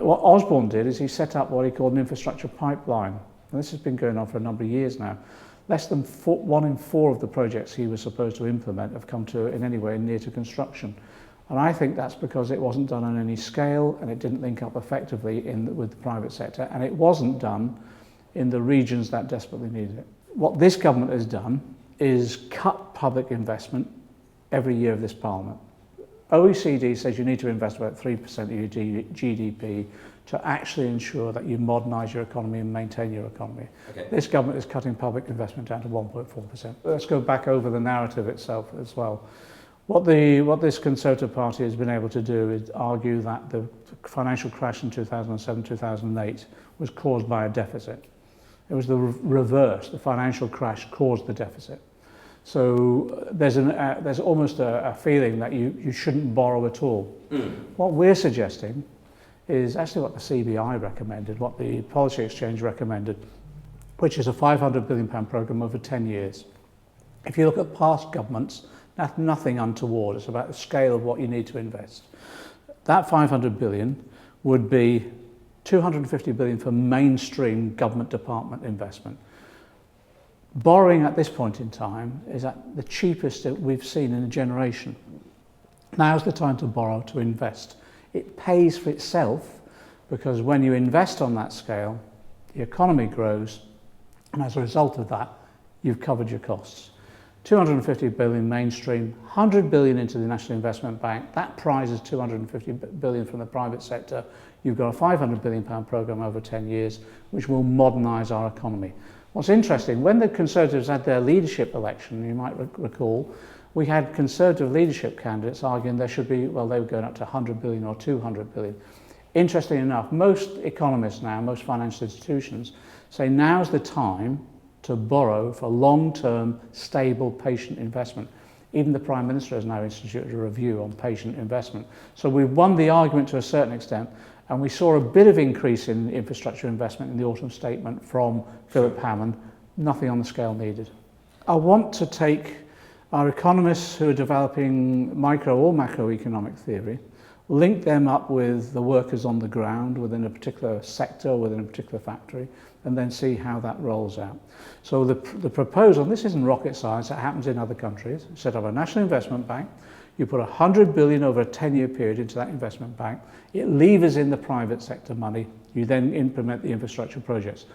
what Osborne did is he set up what he called an infrastructure pipeline. And this has been going on for a number of years now. Less than 1 in 4 of the projects he was supposed to implement have come to in any way near to construction. And I think that's because it wasn't done on any scale and it didn't link up effectively with the private sector, and it wasn't done in the regions that desperately needed it. What this government has done is cut public investment every year of this parliament. OECD says you need to invest about 3% of your GDP to actually ensure that you modernise your economy and maintain your economy. Okay. This government is cutting public investment down to 1.4%. Let's go back over the narrative itself as well. What this Conservative Party has been able to do is argue that the financial crash in 2007-2008 was caused by a deficit. It was the reverse. The financial crash caused the deficit. So there's almost a feeling that you shouldn't borrow at all. What we're suggesting is actually what the CBI recommended, what the Policy Exchange recommended, which is a £500 billion programme over 10 years. If you look at past governments, that's nothing untoward. It's about the scale of what you need to invest. That £500 billion would be £250 billion for mainstream government department investment. Borrowing at this point in time is at the cheapest that we've seen in a generation. Now's the time to borrow, to invest. It pays for itself because when you invest on that scale, the economy grows, and as a result of that, you've covered your costs. 250 billion mainstream, 100 billion into the National Investment Bank. That prizes 250 billion from the private sector. You've got a 500 billion pound programme over 10 years, which will modernise our economy. What's interesting, when the Conservatives had their leadership election, you might recall, we had Conservative leadership candidates arguing there should be, well, they were going up to 100 billion or 200 billion. Interestingly enough, most economists now, most financial institutions, say now's the time to borrow for long-term, stable, patient investment. Even the Prime Minister has now instituted a review on patient investment. So we've won the argument to a certain extent, and we saw a bit of increase in infrastructure investment in the autumn statement from Philip Hammond, nothing on the scale needed. I want to take our economists who are developing micro or macroeconomic theory, link them up with the workers on the ground within a particular sector, within a particular factory, and then see how that rolls out. So the proposal, and this isn't rocket science, it happens in other countries, set up a national investment bank, you put 100 billion over a 10-year period into that investment bank, it levers in the private sector money, you then implement the infrastructure projects.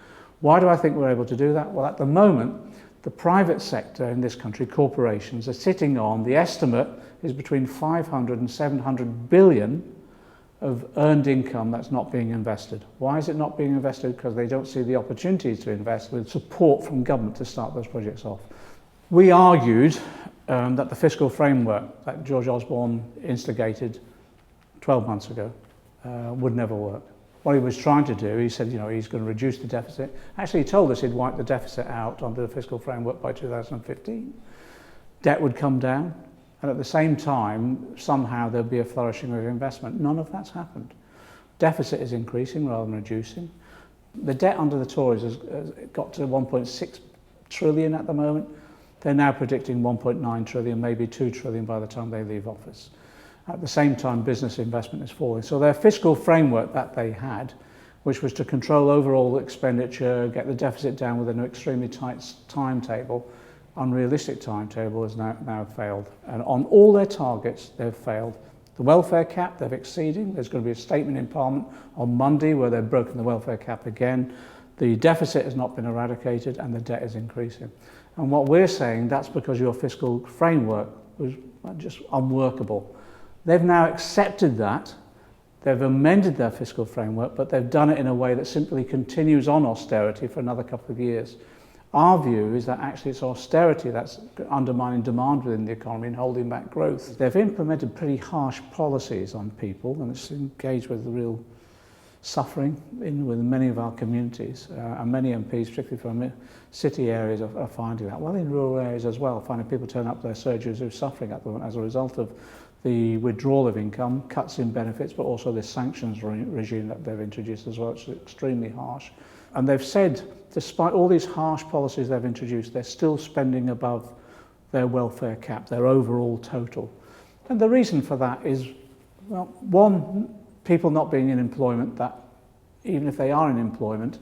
Why do I think we're able to do that? Well, at the moment, the private sector in this country, corporations, are sitting on, the estimate is between 500 and 700 billion of earned income that's not being invested. Why is it not being invested? Because they don't see the opportunities to invest with support from government to start those projects off. We argued that the fiscal framework that George Osborne instigated 12 months ago would never work. What he was trying to do, he said, he's going to reduce the deficit. Actually, he told us he'd wipe the deficit out under the fiscal framework by 2015. Debt would come down, and at the same time, somehow there'd be a flourishing of investment. None of that's happened. Deficit is increasing rather than reducing. The debt under the Tories has got to 1.6 trillion at the moment. They're now predicting 1.9 trillion, maybe 2 trillion by the time they leave office. At the same time, business investment is falling. So their fiscal framework that they had, which was to control overall expenditure, get the deficit down with an extremely tight timetable, unrealistic timetable, has now failed. And on all their targets, they've failed. The welfare cap, they're exceeding. There's going to be a statement in Parliament on Monday where they've broken the welfare cap again. The deficit has not been eradicated and the debt is increasing. And what we're saying, that's because your fiscal framework was just unworkable. They've now accepted that. They've amended their fiscal framework, but they've done it in a way that simply continues on austerity for another couple of years. Our view is that actually it's austerity that's undermining demand within the economy and holding back growth. They've implemented pretty harsh policies on people, and it's engaged with the real suffering with many of our communities, and many MPs, particularly from city areas, are finding that. Well, in rural areas as well, finding people turn up their surgeries who are suffering at the moment as a result of the withdrawal of income, cuts in benefits, but also this sanctions regime that they've introduced as well, which is extremely harsh. And they've said, despite all these harsh policies they've introduced, they're still spending above their welfare cap, their overall total. And the reason for that is, well, one, people not being in employment, that even if they are in employment,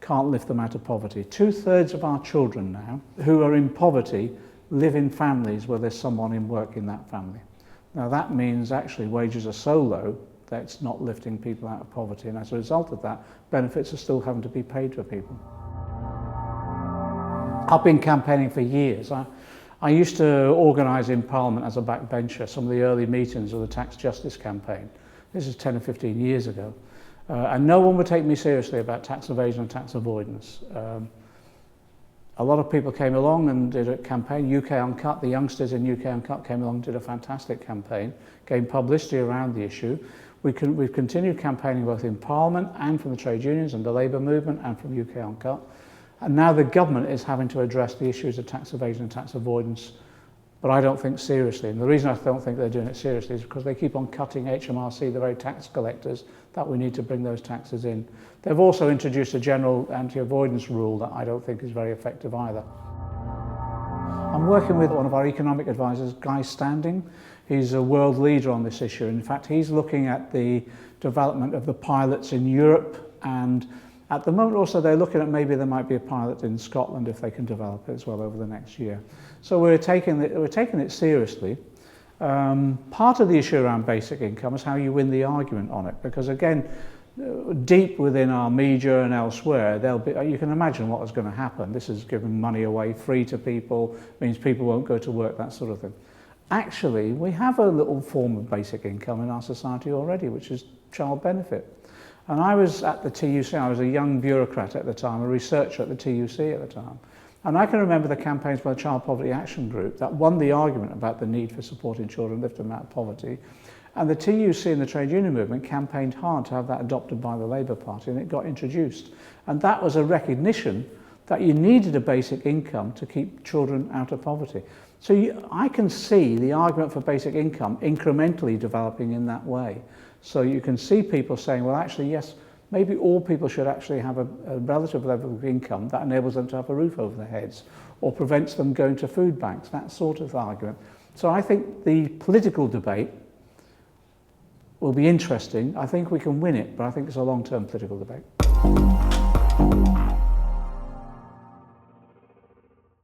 can't lift them out of poverty. 2/3 of our children now who are in poverty live in families where there's someone in work in that family. Now that means actually wages are so low that it's not lifting people out of poverty, and as a result of that, benefits are still having to be paid for people. I've been campaigning for years. I used to organise in Parliament as a backbencher some of the early meetings of the tax justice campaign. This is 10 or 15 years ago. And no one would take me seriously about tax evasion and tax avoidance. A lot of people came along and did a campaign. UK Uncut, the youngsters in UK Uncut came along and did a fantastic campaign, gained publicity around the issue. We've continued campaigning both in Parliament and from the trade unions and the Labour movement and from UK Uncut. And now the government is having to address the issues of tax evasion and tax avoidance, but I don't think seriously. And the reason I don't think they're doing it seriously is because they keep on cutting HMRC, the very tax collectors, that we need to bring those taxes in. They've also introduced a general anti-avoidance rule that I don't think is very effective either. I'm working with one of our economic advisors, Guy Standing. He's a world leader on this issue. In fact, he's looking at the development of the pilots in Europe, and at the moment also they're looking at maybe there might be a pilot in Scotland if they can develop it as well over the next year. So we're taking it seriously. Part of the issue around basic income is how you win the argument on it, because again, deep within our media and elsewhere, you can imagine what is going to happen. This is giving money away free to people, means people won't go to work, that sort of thing. Actually, we have a little form of basic income in our society already, which is child benefit. And I was at the TUC, I was a young bureaucrat at the time, a researcher at the TUC at the time. And I can remember the campaigns by the Child Poverty Action Group that won the argument about the need for supporting children, lifting them out of poverty. And the TUC and the trade union movement campaigned hard to have that adopted by the Labour Party, and it got introduced. And that was a recognition that you needed a basic income to keep children out of poverty. So I can see the argument for basic income incrementally developing in that way. So you can see people saying, well, actually, yes, maybe all people should actually have a relative level of income that enables them to have a roof over their heads or prevents them going to food banks, that sort of argument. So I think the political debate will be interesting. I think we can win it, but I think it's a long-term political debate.